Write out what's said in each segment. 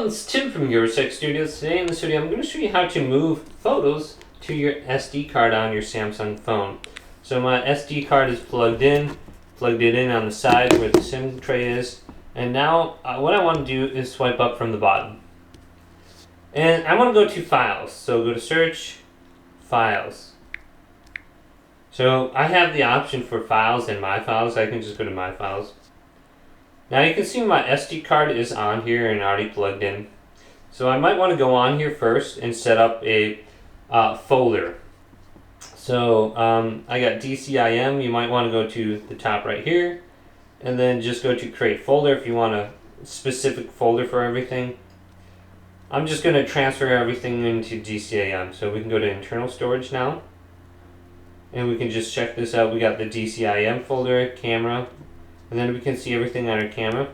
Hello, it's Tim from Your Six Studios. Today in this video I'm going to show you how to move photos to your SD card on your Samsung phone. So my SD card is plugged it in on the side where the SIM tray is, and now what I want to do is swipe up from the bottom. And I want to go to Files, so go to Search, Files. So I have the option for Files and My Files. I can just go to My Files. Now you can see my SD card is on here and already plugged in. So I might want to go on here first and set up a folder. So I got DCIM. You might want to go to the top right here and then just go to create folder if you want a specific folder for everything. I'm just going to transfer everything into DCIM. So we can go to internal storage now. And we can just check this out. We got the DCIM folder, camera. And then we can see everything on our camera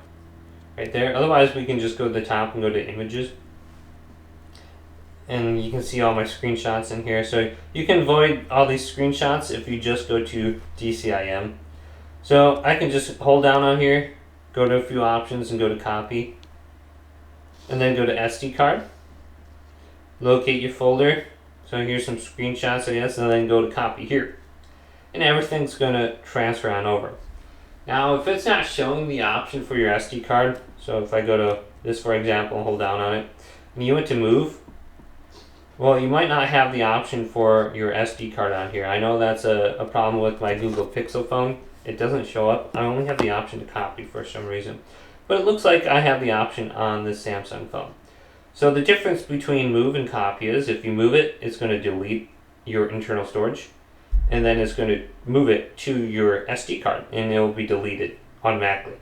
right there. Otherwise, we can just go to the top and go to images. And you can see all my screenshots in here. So you can avoid all these screenshots if you just go to DCIM. So I can just hold down on here, go to a few options and go to copy. And then go to SD card. Locate your folder. So here's some screenshots, I guess, and then go to copy here. And everything's going to transfer on over. Now, if it's not showing the option for your SD card, so if I go to this, for example, hold down on it, and you went to move, well, you might not have the option for your SD card on here. I know that's a problem with my Google Pixel phone. It doesn't show up. I only have the option to copy for some reason. But it looks like I have the option on this Samsung phone. So the difference between move and copy is if you move it, it's going to delete your internal storage. And then it's going to move it to your SD card and it will be deleted automatically.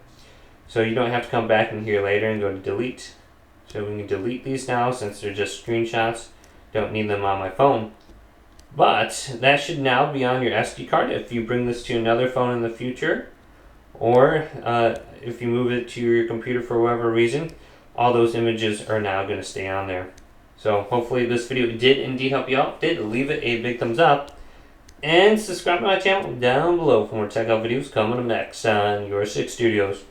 So you don't have to come back in here later and go to delete. So we can delete these now since they're just screenshots. Don't need them on my phone. But that should now be on your SD card if you bring this to another phone in the future. Or if you move it to your computer for whatever reason, all those images are now going to stay on there. So hopefully this video did indeed help you out. If it did, leave it a big thumbs up. And subscribe to my channel down below for more tech out videos coming up next on Your Six Studios.